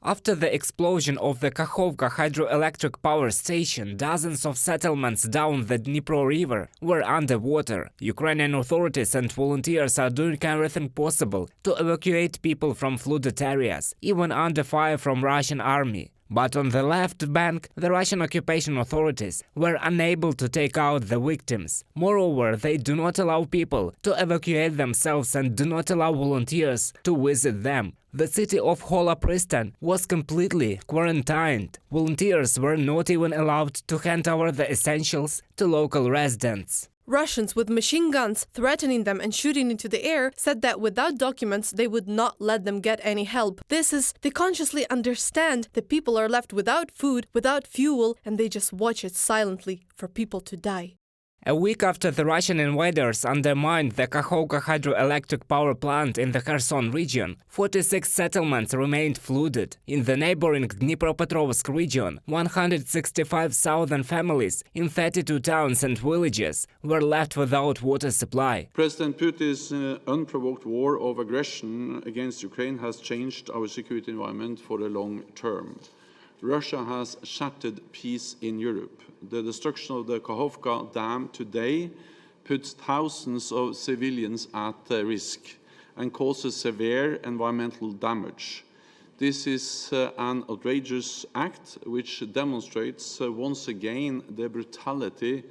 After the explosion of the Kakhovka hydroelectric power station, dozens of settlements down the Dnipro river were underwater. Ukrainian authorities and volunteers are doing everything possible to evacuate people from flooded areas, even under fire from Russian army. But on the left bank, the Russian occupation authorities were unable to take out the victims. Moreover, they do not allow people to evacuate themselves and do not allow volunteers to visit them. The city of Gola Prystan was completely quarantined. Volunteers were not even allowed to hand over the essentials to local residents. Russians with machine guns threatening them and shooting into the air said that without documents they would not let them get any help. This is, they consciously understand that people are left without food, without fuel, and they just watch it silently for people to die. A week after the Russian invaders undermined the Kakhovka hydroelectric power plant in the Kherson region, 46 settlements remained flooded. In the neighboring Dnipropetrovsk region, 165,000 families in 32 towns and villages were left without water supply. President Putin's unprovoked war of aggression against Ukraine has changed our security environment for the long term. Russia has shattered peace in Europe. The destruction of the Kakhovka dam today puts thousands of civilians at risk and causes severe environmental damage. This is an outrageous act which demonstrates once again the brutality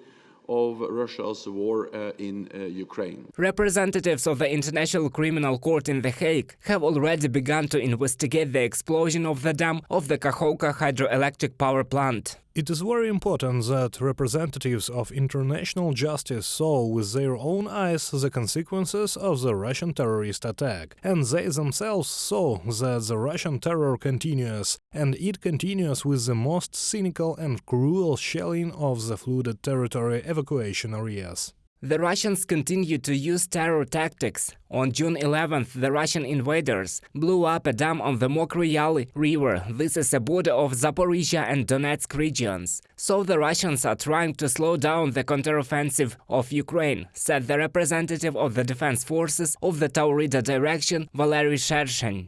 of Russia's war in Ukraine. Representatives of the International Criminal Court in The Hague have already begun to investigate the explosion of the dam of the Kakhovka hydroelectric power plant. It is very important that representatives of international justice saw with their own eyes the consequences of the Russian terrorist attack, and they themselves saw that the Russian terror continues, and it continues with the most cynical and cruel shelling of the flooded territory evacuation areas. The Russians continue to use terror tactics. On June 11th, the Russian invaders blew up a dam on the Mokry River. This is a border of Zaporizhia and Donetsk regions. So the Russians are trying to slow down the counteroffensive of Ukraine, said the representative of the defense forces of the Taurida direction, Valery Shershin.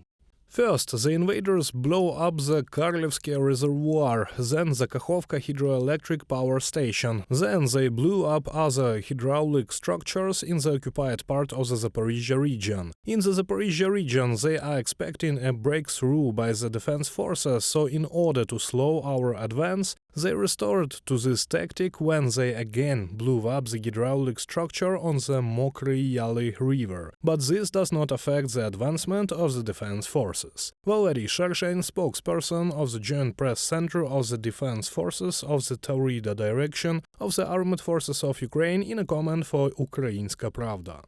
First, the invaders blow up the Karlevsky reservoir, then the Kakhovka hydroelectric power station. Then they blew up other hydraulic structures in the occupied part of the Zaporizhia region. In the Zaporizhia region, they are expecting a breakthrough by the defense forces, so in order to slow our advance, they resorted to this tactic when they again blew up the hydraulic structure on the Mokry River. But this does not affect the advancement of the defense forces. Valery Shershin, spokesperson of the Joint Press Center of the Defense Forces of the Taurida Direction of the Armed Forces of Ukraine, in a comment for Ukrainska Pravda.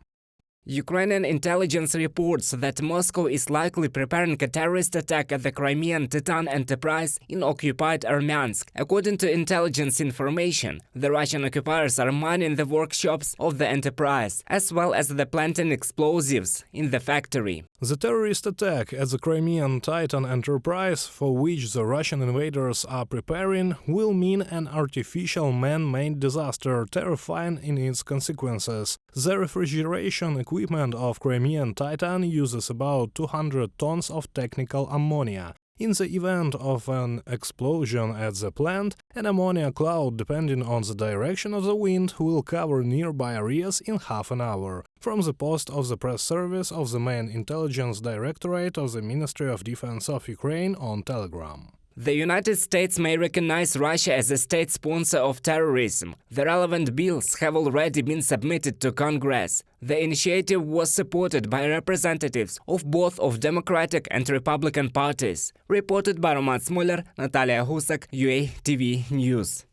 Ukrainian intelligence reports that Moscow is likely preparing a terrorist attack at the Crimean Titan enterprise in occupied Armyansk. According to intelligence information, the Russian occupiers are mining the workshops of the enterprise, as well as the planting explosives in the factory. The terrorist attack at the Crimean Titan enterprise, for which the Russian invaders are preparing, will mean an artificial man-made disaster, terrifying in its consequences. The refrigeration equipment of Crimean Titan uses about 200 tons of technical ammonia. In the event of an explosion at the plant, an ammonia cloud, depending on the direction of the wind, will cover nearby areas in half an hour. From the post of the press service of the main intelligence directorate of the Ministry of Defense of Ukraine on Telegram. The United States may recognize Russia as a state sponsor of terrorism. The relevant bills have already been submitted to Congress. The initiative was supported by representatives of both of Democratic and Republican parties. Reported by Roman Smoler, Natalia Husak, UATV News.